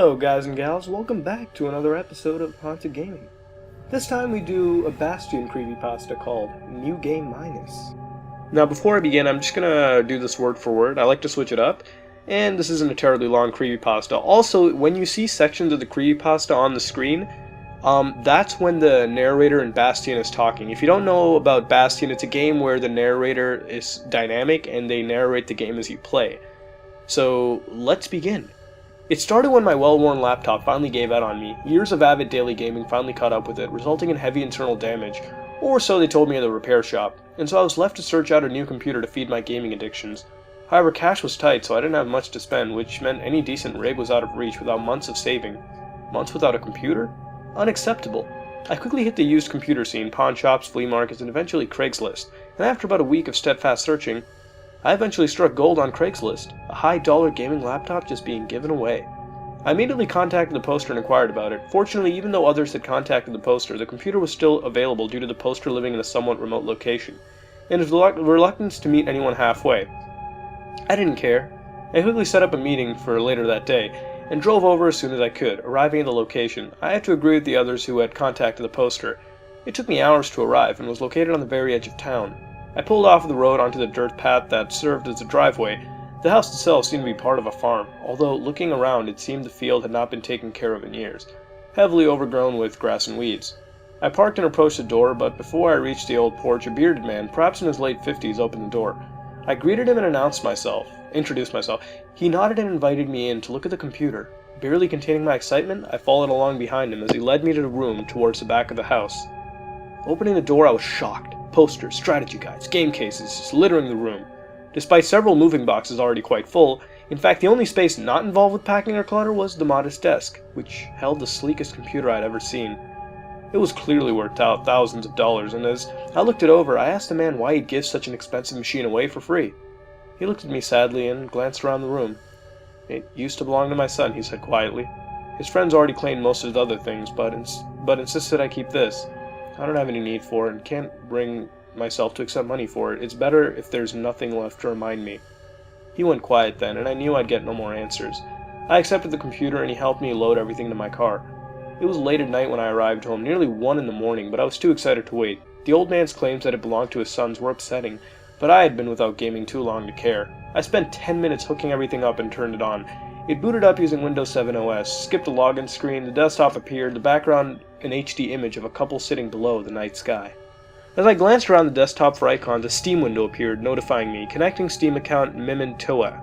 Hello guys and gals, welcome back to another episode of Haunted Gaming. This time we do a Bastion creepypasta called New Game Minus. Now before I begin, I'm just gonna do this word for word. I like to switch it up, and this isn't a terribly long creepypasta. Also, when you see sections of the creepypasta on the screen, that's when the narrator in Bastion is talking. If you don't know about Bastion, it's a game where the narrator is dynamic and they narrate the game as you play. So let's begin. It started when my well-worn laptop finally gave out on me. Years of avid daily gaming finally caught up with it, resulting in heavy internal damage, or so they told me at the repair shop, and so I was left to search out a new computer to feed my gaming addictions. However, cash was tight, so I didn't have much to spend, which meant any decent rig was out of reach without months of saving. Months without a computer? Unacceptable. I quickly hit the used computer scene, pawn shops, flea markets, and eventually Craigslist, and after about a week of steadfast searching, I eventually struck gold on Craigslist, a high-dollar gaming laptop just being given away. I immediately contacted the poster and inquired about it. Fortunately, even though others had contacted the poster, the computer was still available due to the poster living in a somewhat remote location, and his reluctance to meet anyone halfway. I didn't care. I quickly set up a meeting for later that day, and drove over as soon as I could. Arriving at the location, I had to agree with the others who had contacted the poster. It took me hours to arrive, and was located on the very edge of town. I pulled off the road onto the dirt path that served as a driveway. The house itself seemed to be part of a farm, although looking around it seemed the field had not been taken care of in years, heavily overgrown with grass and weeds. I parked and approached the door, but before I reached the old porch, a bearded man, perhaps in his late 50s, opened the door. I greeted him and introduced myself. He nodded and invited me in to look at the computer. Barely containing my excitement, I followed along behind him as he led me to the room towards the back of the house. Opening the door, I was shocked. Posters, strategy guides, game cases, just littering the room. Despite several moving boxes already quite full, in fact the only space not involved with packing or clutter was the modest desk, which held the sleekest computer I'd ever seen. It was clearly worth thousands of dollars, and as I looked it over, I asked the man why he'd give such an expensive machine away for free. He looked at me sadly and glanced around the room. "It used to belong to my son," he said quietly. "His friends already claimed most of his other things, but insisted I keep this. I don't have any need for it and can't bring myself to accept money for it. It's better if there's nothing left to remind me." He went quiet then, and I knew I'd get no more answers. I accepted the computer and he helped me load everything into my car. It was late at night when I arrived home, nearly 1 in the morning, but I was too excited to wait. The old man's claims that it belonged to his sons were upsetting, but I had been without gaming too long to care. I spent 10 minutes hooking everything up and turned it on. It booted up using Windows 7 OS, skipped the login screen, the desktop appeared, the background an HD image of a couple sitting below the night sky. As I glanced around the desktop for icons, a Steam window appeared, notifying me, connecting Steam account Mementoa.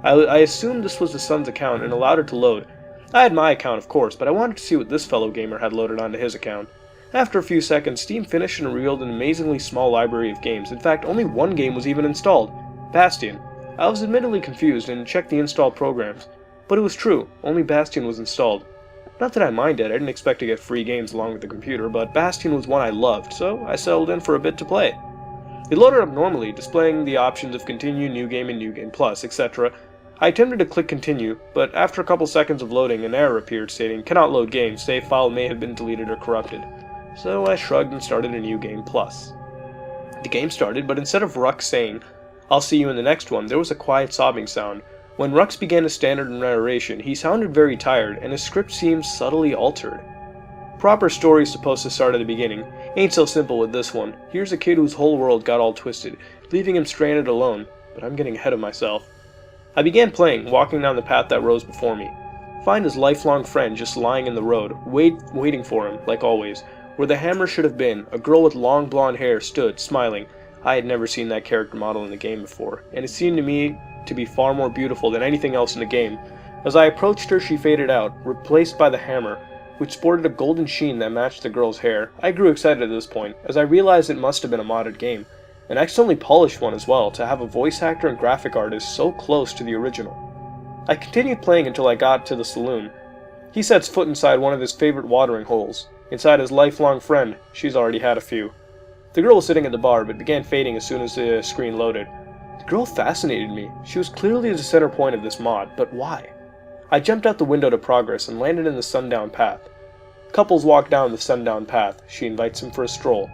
I assumed this was the son's account and allowed it to load. I had my account, of course, but I wanted to see what this fellow gamer had loaded onto his account. After a few seconds, Steam finished and revealed an amazingly small library of games. In fact, only one game was even installed, Bastion. I was admittedly confused and checked the installed programs, but it was true, only Bastion was installed. Not that I minded, I didn't expect to get free games along with the computer, but Bastion was one I loved, so I settled in for a bit to play. It loaded up normally, displaying the options of Continue, New Game, and New Game Plus, etc. I attempted to click Continue, but after a couple seconds of loading, an error appeared stating, "Cannot load game, save file may have been deleted or corrupted." So I shrugged and started a New Game Plus. The game started, but instead of Rux saying, "I'll see you in the next one," there was a quiet sobbing sound. When Rux began his standard narration, he sounded very tired, and his script seemed subtly altered. Proper story's supposed to start at the beginning. Ain't so simple with this one. Here's a kid whose whole world got all twisted, leaving him stranded alone, but I'm getting ahead of myself. I began playing, walking down the path that rose before me. Find his lifelong friend just lying in the road, waiting for him, like always. Where the hammer should have been, a girl with long blonde hair stood, smiling. I had never seen that character model in the game before, and it seemed to me to be far more beautiful than anything else in the game. As I approached her, she faded out, replaced by the hammer, which sported a golden sheen that matched the girl's hair. I grew excited at this point, as I realized it must have been a modded game, an excellently polished one as well, to have a voice actor and graphic artist so close to the original. I continued playing until I got to the saloon. He sets foot inside one of his favorite watering holes. Inside his lifelong friend, she's already had a few. The girl was sitting at the bar, but began fading as soon as the screen loaded. The girl fascinated me. She was clearly the center point of this mod, but why? I jumped out the window to progress and landed in the sundown path. Couples walk down the sundown path. She invites him for a stroll.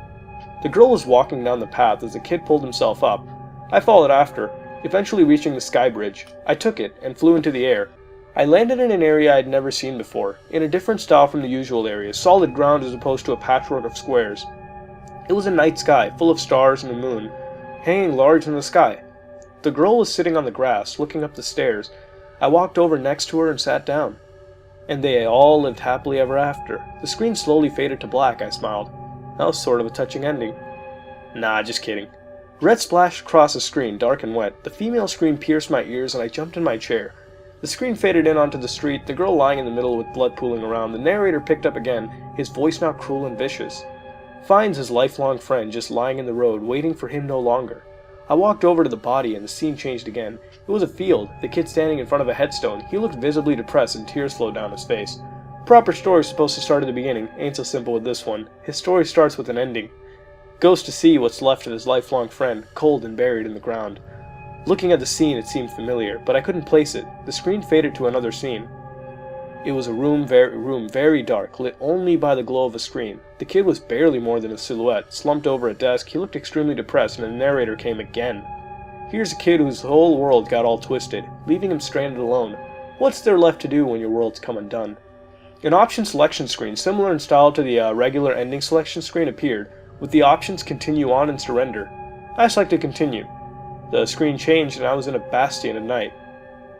The girl was walking down the path as the kid pulled himself up. I followed after, eventually reaching the sky bridge. I took it and flew into the air. I landed in an area I'd never seen before, in a different style from the usual area, solid ground as opposed to a patchwork of squares. It was a night sky, full of stars and a moon, hanging large in the sky. The girl was sitting on the grass, looking up the stairs. I walked over next to her and sat down. And they all lived happily ever after. The screen slowly faded to black, I smiled. That was sort of a touching ending. Nah, just kidding. Red splashed across the screen, dark and wet. The female scream pierced my ears and I jumped in my chair. The screen faded in onto the street, the girl lying in the middle with blood pooling around. The narrator picked up again, his voice now cruel and vicious. Finds his lifelong friend just lying in the road, waiting for him no longer. I walked over to the body and the scene changed again. It was a field, the kid standing in front of a headstone. He looked visibly depressed and tears flowed down his face. Proper story is supposed to start at the beginning. Ain't so simple with this one. His story starts with an ending. Goes to see what's left of his lifelong friend, cold and buried in the ground. Looking at the scene, it seemed familiar, but I couldn't place it. The screen faded to another scene. It was a room very dark, lit only by the glow of a screen. The kid was barely more than a silhouette, slumped over a desk. He looked extremely depressed, and the narrator came again. Here's a kid whose whole world got all twisted, leaving him stranded alone. What's there left to do when your world's come undone? An option selection screen, similar in style to the regular ending selection screen, appeared, with the options continue on and surrender. I selected continue. The screen changed and I was in a bastion at night.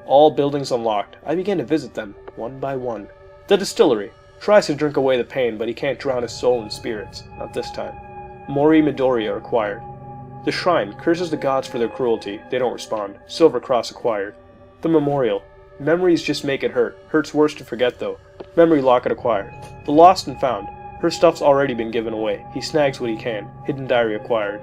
All buildings unlocked. I began to visit them, one by one. The distillery. Tries to drink away the pain, but he can't drown his soul in spirits. Not this time. Mori Midoriya acquired. The shrine. Curses the gods for their cruelty. They don't respond. Silver Cross acquired. The memorial. Memories just make it hurt. Hurts worse to forget though. Memory locket acquired. The lost and found. Her stuff's already been given away. He snags what he can. Hidden diary acquired.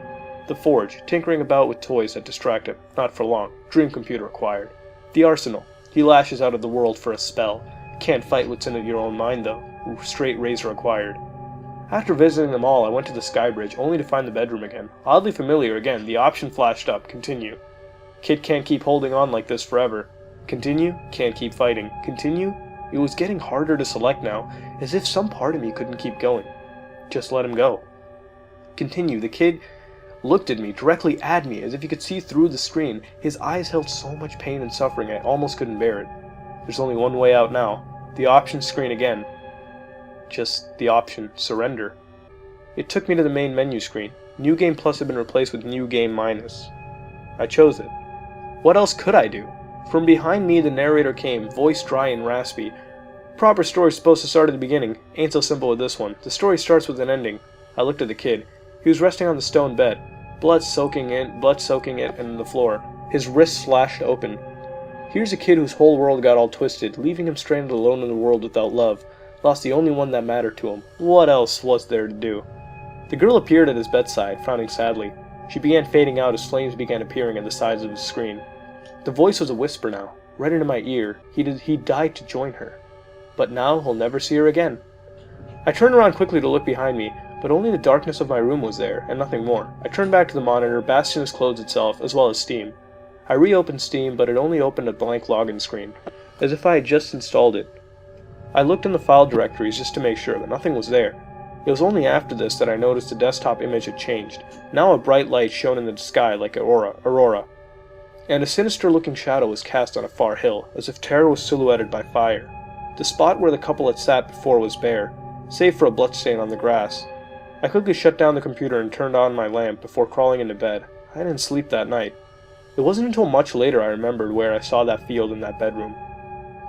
The forge. Tinkering about with toys that distract him. Not for long. Dream computer acquired. The arsenal. He lashes out of the world for a spell. Can't fight what's in your own mind though. Straight razor acquired. After visiting them all, I went to the sky bridge, only to find the bedroom again. Oddly familiar again. The option flashed up. Continue. Kid can't keep holding on like this forever. Continue. Can't keep fighting. Continue. It was getting harder to select now, as if some part of me couldn't keep going. Just let him go. Continue. The kid looked at me, directly at me, as if he could see through the screen. His eyes held so much pain and suffering I almost couldn't bear it. There's only one way out now. The option screen again. Just the option. Surrender. It took me to the main menu screen. New Game Plus had been replaced with New Game Minus. I chose it. What else could I do? From behind me the narrator came, voice dry and raspy. Proper story's supposed to start at the beginning. Ain't so simple with this one. The story starts with an ending. I looked at the kid. He was resting on the stone bed, blood soaking it in the floor. His wrists slashed open. Here's a kid whose whole world got all twisted, leaving him stranded alone in the world without love. Lost the only one that mattered to him. What else was there to do? The girl appeared at his bedside, frowning sadly. She began fading out as flames began appearing at the sides of his screen. The voice was a whisper now, right into my ear. He died to join her. But now he'll never see her again. I turned around quickly to look behind me, but only the darkness of my room was there, and nothing more. I turned back to the monitor. Bastion has closed itself, as well as Steam. I reopened Steam, but it only opened a blank login screen, as if I had just installed it. I looked in the file directories just to make sure, but nothing was there. It was only after this that I noticed the desktop image had changed. Now a bright light shone in the sky like aurora, and a sinister-looking shadow was cast on a far hill, as if terror was silhouetted by fire. The spot where the couple had sat before was bare, save for a bloodstain on the grass. I quickly shut down the computer and turned on my lamp before crawling into bed. I didn't sleep that night. It wasn't until much later I remembered where I saw that field in that bedroom.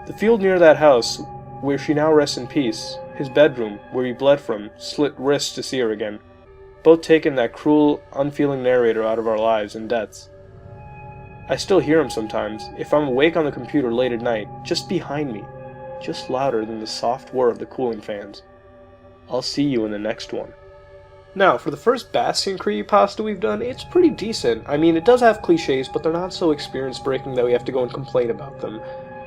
The field near that house, where she now rests in peace, his bedroom, where he bled from, slit wrists to see her again. Both taken that cruel, unfeeling narrator out of our lives and deaths. I still hear him sometimes, if I'm awake on the computer late at night, just behind me, just louder than the soft whir of the cooling fans. I'll see you in the next one. Now, for the first Bastion creepypasta we've done, it's pretty decent. I mean, it does have cliches, but they're not so experience-breaking that we have to go and complain about them.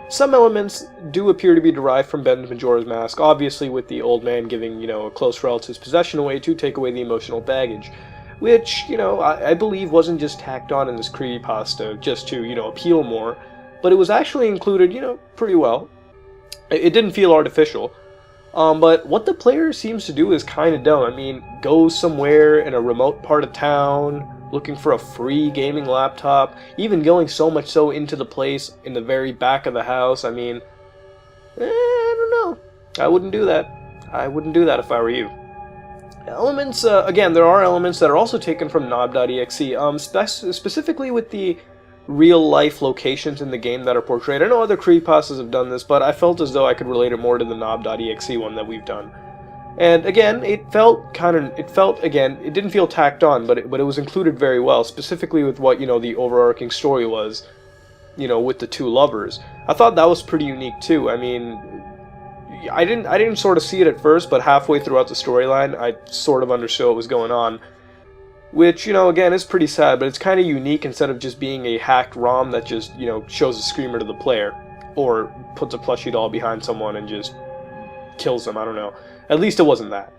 Some elements do appear to be derived from Ben Majora's Mask, obviously with the old man giving, a close relative's possession away to take away the emotional baggage. Which, I believe wasn't just tacked on in this creepypasta just to, appeal more, but it was actually included, pretty well. It didn't feel artificial. But what the player seems to do is kind of dumb. I mean, go somewhere in a remote part of town, looking for a free gaming laptop, even going so much so into the place in the very back of the house. I mean, I don't know. I wouldn't do that. I wouldn't do that if I were you. Elements, again, there are elements that are also taken from knob.exe, specifically with the real-life locations in the game that are portrayed. I know other creepypastas have done this, but I felt as though I could relate it more to the knob.exe one that we've done. And again, it didn't feel tacked on, but it was included very well, specifically with what, the overarching story was, with the two lovers. I thought that was pretty unique too. I mean, I didn't sort of see it at first, but halfway throughout the storyline, I sort of understood what was going on. Which, again, is pretty sad, but it's kind of unique instead of just being a hacked ROM that just, shows a screamer to the player. Or puts a plushie doll behind someone and just kills them, I don't know. At least it wasn't that.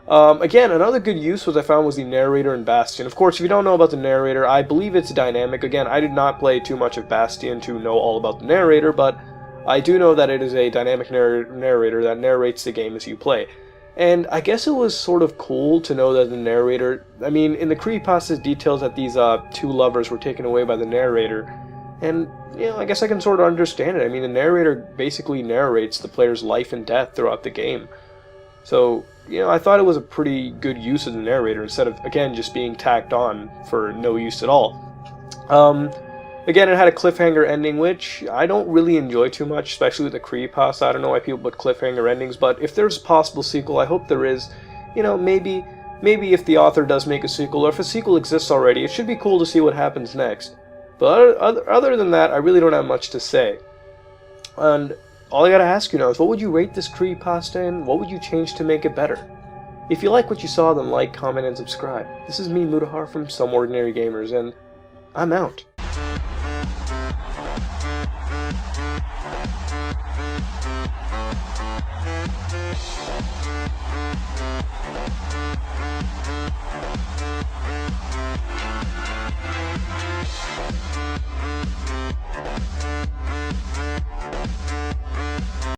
Again, another good use I found was the narrator in Bastion. Of course, if you don't know about the narrator, I believe it's dynamic. Again, I did not play too much of Bastion to know all about the narrator, but I do know that it is a dynamic narrator that narrates the game as you play. And I guess it was sort of cool to know that the narrator, I mean, in the creepypasta's details that these two lovers were taken away by the narrator, and, I guess I can sort of understand it. I mean, the narrator basically narrates the player's life and death throughout the game. So, I thought it was a pretty good use of the narrator instead of, again, just being tacked on for no use at all. Again, it had a cliffhanger ending, which I don't really enjoy too much, especially with the creepypasta. I don't know why people put cliffhanger endings, but if there's a possible sequel, I hope there is. Maybe if the author does make a sequel, or if a sequel exists already, it should be cool to see what happens next. But other than that, I really don't have much to say. And all I gotta ask you now is, what would you rate this creepypasta in? What would you change to make it better? If you like what you saw, then like, comment, and subscribe. This is me, Mudahar, from Some Ordinary Gamers, and I'm out.